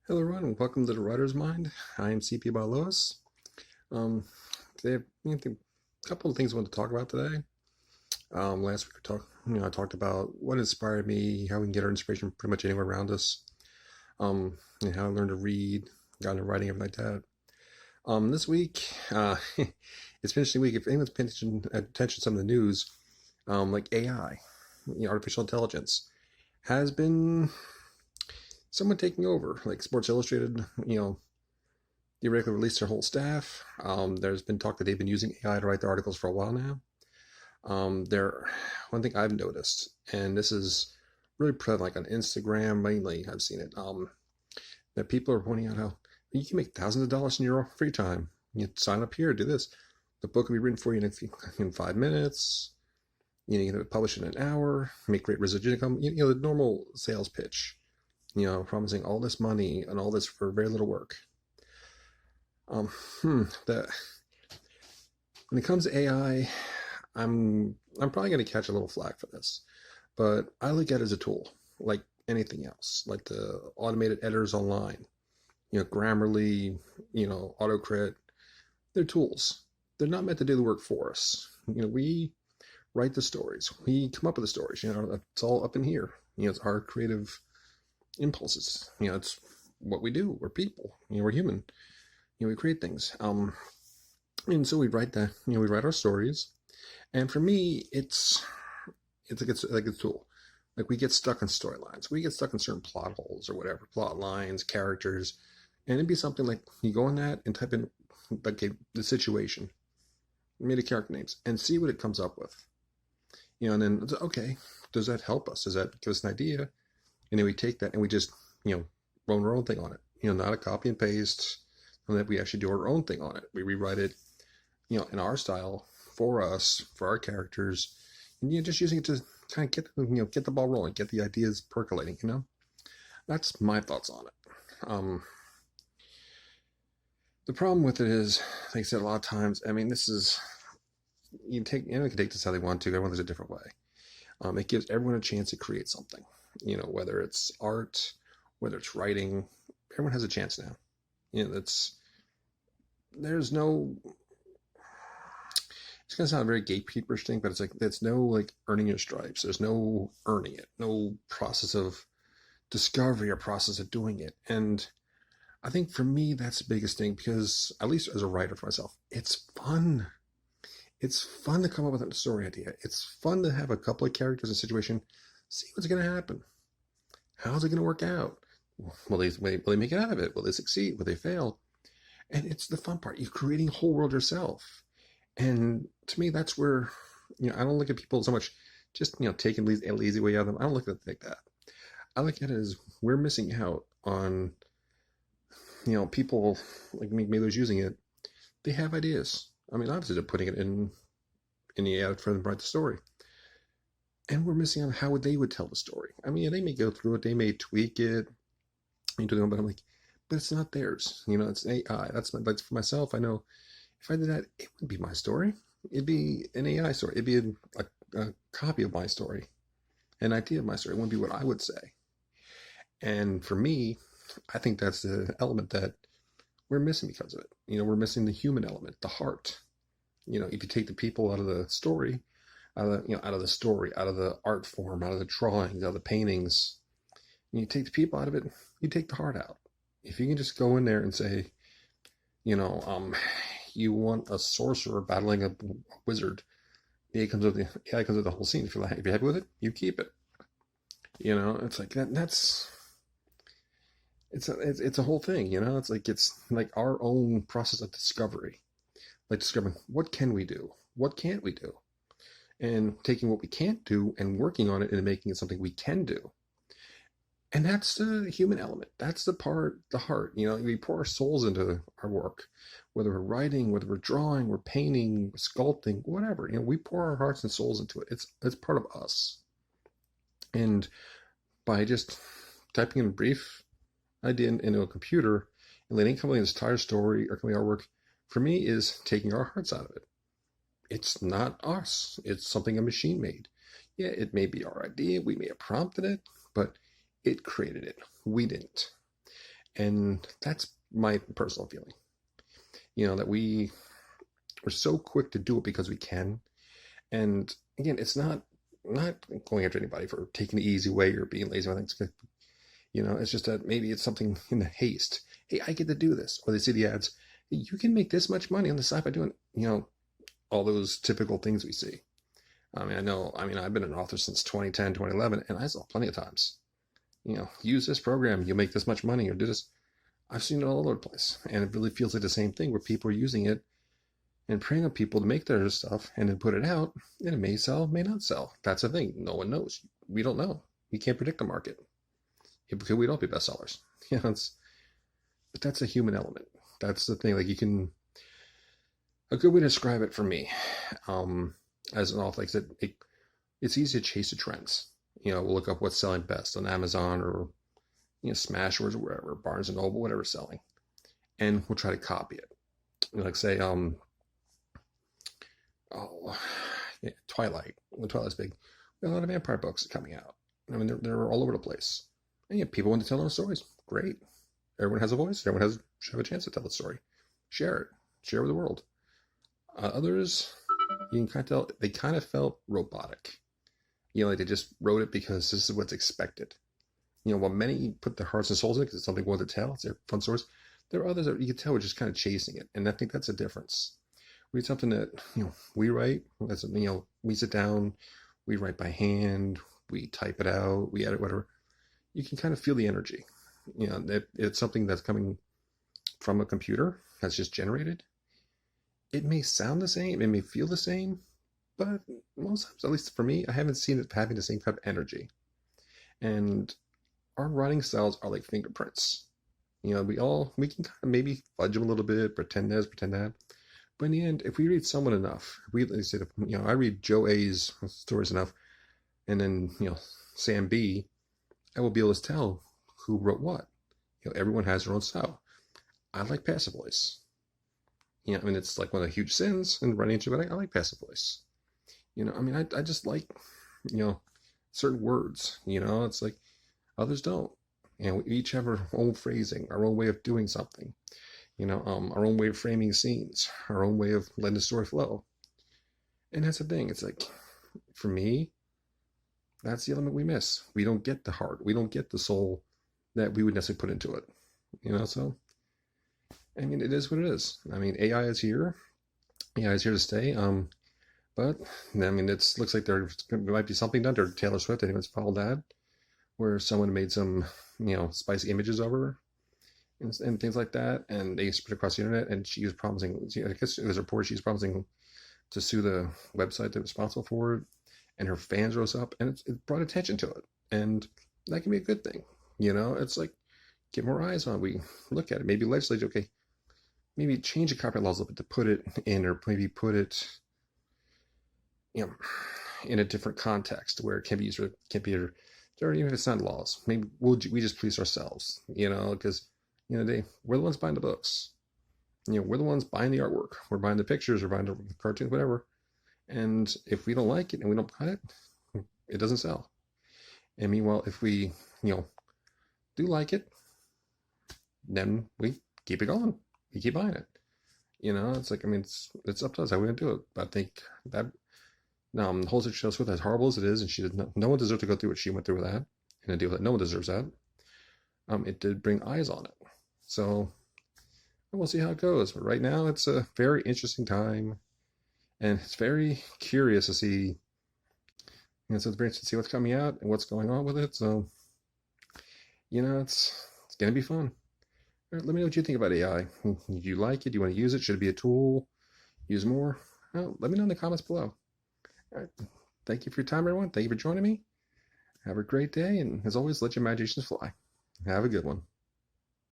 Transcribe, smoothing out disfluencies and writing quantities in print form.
Hello, everyone, and welcome to the Writer's Mind. I am CP by Lois. Um, today, a couple of things I want to talk about today. Last week, I talked about what inspired me, how we can get our inspiration pretty much anywhere around us, and how I learned to read, got into writing, everything like that. This week, it's been an interesting week. If anyone's paying attention to some of the news, like AI, artificial intelligence, has been somewhat taking over. Like Sports Illustrated, theoretically released their whole staff. There's been talk that they've been using AI to write their articles for a while now. There, one thing I've noticed, and this is really prevalent, like on Instagram mainly, I've seen it. That people are pointing out how you can make thousands of dollars in your free time. You sign up here, do this. The book will be written for you in 5 minutes. You can publish in an hour, make great residual income. The normal sales pitch. Promising all this money and all this for very little work. Um, that when it comes to AI, I'm probably going to catch a little flack for this, but I look at it as a tool, like anything else, like the automated editors online, Grammarly, AutoCrit. They're tools. They're not meant to do the work for us. We write the stories. We come up with the stories. It's all up in here. It's our creative impulses. It's what we do. We're people. We're human. We create things. And so we write we write our stories. And for me, it's like a tool. Like we get stuck on storylines. We get stuck in certain plot holes or whatever, plot lines, characters. And it'd be something like you go in that and type in like the situation, made a character names, and see what it comes up with. And then okay, does that help us? Does that give us an idea? And then we take that and we just, run our own thing on it. Not a copy and paste, and that we actually do our own thing on it. We rewrite it, in our style for us, for our characters, and just using it to kind of get the ball rolling, get the ideas percolating. That's my thoughts on it. The problem with it is, like I said, a lot of times, this is anyone can take this how they want to. Everyone does it a different way. It gives everyone a chance to create something. Whether it's art, whether it's writing, everyone has a chance now. There's no, it's gonna sound very gatekeeperish thing, but it's like there's no like earning your stripes. There's no earning it, no process of discovery or process of doing it. And I think for me that's the biggest thing, because at least as a writer for myself, it's fun. It's fun to come up with a story idea. It's fun to have a couple of characters in a situation, see what's gonna happen. How's it gonna work out? Will they make it out of it? Will they succeed? Will they fail? And it's the fun part. You're creating a whole world yourself. And to me, that's where, I don't look at people so much just, taking a lazy way out of them. I don't look at it like that. I look at it as we're missing out on, people like me, maybe those using it. They have ideas. Obviously they're putting it in the ad for them to write the story. And we're missing on how they would tell the story. They may go through it, they may tweak it, but I'm like, but it's not theirs. It's AI. That's for myself. I know if I did that, it wouldn't be my story. It'd be an AI story. It'd be a copy of my story, an idea of my story. It wouldn't be what I would say. And for me, I think that's the element that we're missing because of it. We're missing the human element, the heart. If you take the people out of the story, out of the art form, out of the drawings, out of the paintings, and you take the people out of it, you take the heart out. If you can just go in there and say, you want a sorcerer battling a wizard, the AI comes with the whole scene. If you're happy with it, you keep it. It's like that. It's a whole thing. It's like our own process of discovery, like discovering what can we do, what can't we do, and taking what we can't do and working on it and making it something we can do. And that's the human element. That's the heart. We pour our souls into our work, whether we're writing, whether we're drawing, we're painting, sculpting, whatever. We pour our hearts and souls into it. It's part of us. And by just typing in a brief idea into a computer and letting it come in this entire story or coming our work, for me, is taking our hearts out of it. It's not us. It's something a machine made. Yeah, it may be our idea. We may have prompted it, but it created it. We didn't. And that's my personal feeling. That we're so quick to do it because we can. And again, it's not going after anybody for taking the easy way or being lazy. I think it's just that maybe it's something in the haste. Hey, I get to do this. Or they see the ads. Hey, you can make this much money on the side by doing, all those typical things we see. I've been an author since 2010, 2011, and I saw plenty of times, use this program, you'll make this much money, or do this. I've seen it all over the place. And it really feels like the same thing where people are using it and preying on people to make their stuff and then put it out, and it may sell, may not sell. That's the thing. No one knows. We don't know. We can't predict the market. Because we don't be bestsellers. But that's a human element. That's the thing. A good way to describe it for me, as an author, like I said, it's easy to chase the trends. We'll look up what's selling best on Amazon or Smashwords or wherever, Barnes and Noble, whatever's selling, and we'll try to copy it. Say, Twilight. When Twilight's big, we have a lot of vampire books coming out. They're all over the place, and people want to tell their stories. Great, everyone has a voice. Everyone should have a chance to tell the story. Share with the world. Others, you can kind of tell they kind of felt robotic. They just wrote it because this is what's expected. While many put their hearts and souls in it because it's something they want to tell, it's their fun stories, there are others that you can tell are just kind of chasing it. And I think that's a difference. We need something that, we write, we sit down, we write by hand, we type it out, we edit, whatever. You can kind of feel the energy. It's something that's coming from a computer that's just generated. It may sound the same, it may feel the same, but most times, at least for me, I haven't seen it having the same type of energy. And our writing styles are like fingerprints. We can kind of maybe fudge them a little bit, pretend this, pretend that. But in the end, if we read someone enough, I read Joe A's stories enough, and then, Sam B, I will be able to tell who wrote what. Everyone has their own style. I like passive voice. It's like one of the huge sins in writing into it. I like passive voice. I just like, certain words, it's like others don't. We each have our own phrasing, our own way of doing something, our own way of framing scenes, our own way of letting the story flow. And that's the thing. It's like, for me, that's the element we miss. We don't get the heart. We don't get the soul that we would necessarily put into it, so, it is what it is. AI is here. AI is here to stay. But it looks like there might be something done to Taylor Swift. Anyone's followed that, where someone made some, spicy images of her and things like that, and they spread across the internet. And she was promising, I guess it was reported she was promising to sue the website that was responsible for it, and her fans rose up, and it brought attention to it, and that can be a good thing. It's like, get more eyes on it. We look at it. Maybe legislate, okay, maybe change the copyright laws a little bit to put it in, or maybe put it, in a different context where it can be used, or can't be, or even if it's not laws. Maybe we just police ourselves, because we're the ones buying the books. We're the ones buying the artwork. We're buying the pictures, or buying the cartoons, whatever. And if we don't like it and we don't buy it, it doesn't sell. And meanwhile, if we, do like it, then we keep it going. We keep buying it. It's like, it's up to us how we're going to do it. But I think that, the whole situation with, as horrible as it is, and she did not, no one deserved to go through what she went through with that, and a deal that no one deserves that. It did bring eyes on it. So we'll see how it goes. But right now, it's a very interesting time, and it's very curious to see. So it's very interesting to see what's coming out and what's going on with it. So, it's gonna be fun. All right, let me know what you think about AI. Do you like it? Do you want to use it? Should it be a tool? Use more? Well, let me know in the comments below. All right. Thank you for your time, everyone. Thank you for joining me. Have a great day, and as always, let your imaginations fly. Have a good one.